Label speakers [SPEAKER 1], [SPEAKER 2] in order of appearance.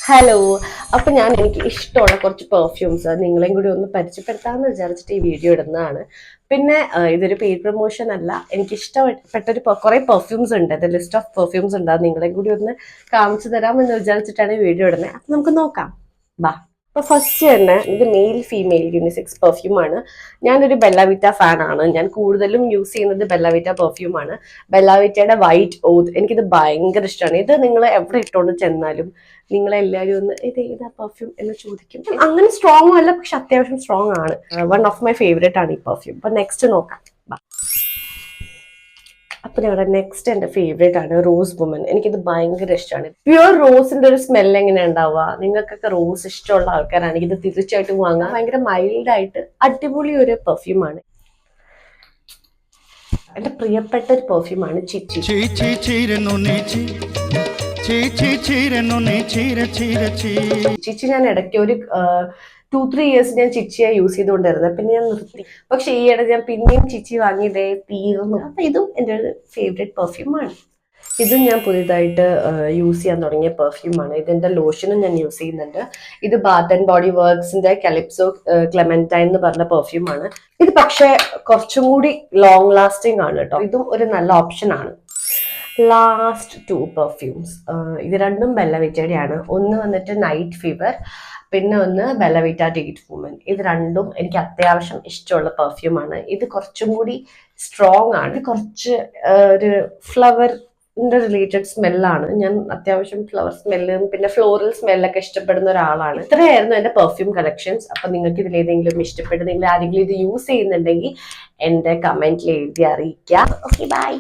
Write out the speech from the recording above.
[SPEAKER 1] Hello. അപ്പൊ എനിക്ക് ഇഷ്ടമുള്ള കുറച്ച് പെർഫ്യൂംസ് നിങ്ങളെയും കൂടി ഒന്ന് പരിചയപ്പെടുത്താമെന്ന് വിചാരിച്ചിട്ട് ഈ വീഡിയോ ഇടുന്നതാണ്. പിന്നെ ഇതൊരു പെയ്ഡ് പ്രൊമോഷൻ അല്ല, എനിക്ക് ഇഷ്ടപ്പെട്ടൊരു കുറെ പെർഫ്യൂംസ് ഉണ്ട്, ലിസ്റ്റ് ഓഫ് പെർഫ്യൂംസ് ഉണ്ട്, അത് നിങ്ങളെയും കൂടി ഒന്ന് കാണിച്ചു തരാമെന്ന് വിചാരിച്ചിട്ടാണ് ഈ വീഡിയോ ഇടുന്നത്. അപ്പൊ നമുക്ക് നോക്കാം, ബാ. അപ്പൊ ഫസ്റ്റ് തന്നെ ഇത് മെയിൽ ഫീമെയിൽ യൂണിസെക്സ് പെർഫ്യൂം ആണ്. ഞാനൊരു ബെല്ലാവിറ്റ ഫാൻ ആണ്. ഞാൻ കൂടുതലും യൂസ് ചെയ്യുന്നത് ബെല്ലാവിറ്റ പെർഫ്യൂം ആണ്. ബെല്ലാവിറ്റയുടെ വൈറ്റ് ഓത്ത് എനിക്കിത് ഭയങ്കര ഇഷ്ടമാണ്. ഇത് നിങ്ങൾ എവിടെ ഇട്ടുകൊണ്ട് ചെന്നാലും നിങ്ങളെല്ലാവരും ഒന്ന് ഇത് ഏതാ പെർഫ്യൂം എന്ന് ചോദിക്കും. അങ്ങനെ സ്ട്രോങ് അല്ല, പക്ഷെ അത്യാവശ്യം സ്ട്രോങ് ആണ്. വൺ ഓഫ് മൈ ഫേവറേറ്റ് ആണ് ഈ പെർഫ്യൂം. അപ്പൊ നെക്സ്റ്റ് നോക്കാം. അപ്പൊ ഞങ്ങളുടെ നെക്സ്റ്റ് എന്റെ ഫേവറേറ്റ് ആണ് റോസ് വുമൻ. എനിക്കിത് ഭയങ്കര ഇഷ്ടമാണ്. പ്യുവർ റോസിന്റെ ഒരു സ്മെൽ എങ്ങനെ ഉണ്ടാവുക, നിങ്ങൾക്കൊക്കെ റോസ് ഇഷ്ടമുള്ള ആൾക്കാരാണെങ്കിൽ ഇത് തീർച്ചയായിട്ടും വാങ്ങാം. ഭയങ്കര മൈൽഡ് ആയിട്ട് അടിപൊളി ഒരു പെർഫ്യൂം ആണ്. എന്റെ പ്രിയപ്പെട്ട ഒരു പെർഫ്യൂം ആണ് ചിച്ചി. ചിച്ചി ഞാൻ ഇടയ്ക്ക് ഒരു 2-3 years ഞാൻ ചിച്ചിയെ യൂസ് ചെയ്തുകൊണ്ടിരുന്നത്, പിന്നെ ഞാൻ നിർത്തി. പക്ഷെ ഈയിടെ ഞാൻ പിന്നെയും ചിച്ചി വാങ്ങിയതേ തീർന്നു. അപ്പൊ ഇതും എൻ്റെ ഒരു ഫേവറേറ്റ് പെർഫ്യൂം ആണ്. ഇതും ഞാൻ പുതിയതായിട്ട് യൂസ് ചെയ്യാൻ തുടങ്ങിയ പെർഫ്യൂം ആണ്. ഇതിന്റെ ലോഷനും ഞാൻ യൂസ് ചെയ്യുന്നുണ്ട്. ഇത് ബാത്ത് ആൻഡ് ബോഡി വർക്ക്സിന്റെ കലിപ്സോ ക്ലെമന്റൈൻ എന്ന് പറഞ്ഞ പെർഫ്യൂം ആണ്. ഇത് പക്ഷെ കുറച്ചും കൂടി ലോങ് ലാസ്റ്റിംഗ് ആണ് കേട്ടോ. ഇതും ഒരു നല്ല ഓപ്ഷൻ ആണ്. ലാസ്റ്റ് 2 പെർഫ്യൂംസ്, ഇത് രണ്ടും ബെല്ലവിറ്റയുടെ ആണ്. ഒന്ന് വന്നിട്ട് നൈറ്റ് ഫീവർ, പിന്നെ ഒന്ന് ബെല്ലവിറ്റ ഡേറ്റ് വുമൻ. ഇത് രണ്ടും എനിക്ക് അത്യാവശ്യം ഇഷ്ടമുള്ള പെർഫ്യൂം ആണ്. ഇത് കുറച്ചും കൂടി സ്ട്രോങ് ആണ്. ഇത് കുറച്ച് ഒരു ഫ്ലവറിന്റെ റിലേറ്റഡ് സ്മെല്ലാണ്. ഞാൻ അത്യാവശ്യം ഫ്ലവർ സ്മെല്ലും പിന്നെ ഫ്ലോറൽ സ്മെല്ലൊക്കെ ഇഷ്ടപ്പെടുന്ന ഒരാളാണ്. ഇത്രയായിരുന്നു എന്റെ പെർഫ്യൂം കളക്ഷൻസ്. അപ്പൊ നിങ്ങൾക്ക് ഇതിൽ ഏതെങ്കിലും ഇഷ്ടപ്പെടുന്നെങ്കിൽ, ആരെങ്കിലും ഇത് യൂസ് ചെയ്യുന്നുണ്ടെങ്കിൽ എന്റെ കമന്റിൽ എഴുതി അറിയിക്കുക. Okay, by.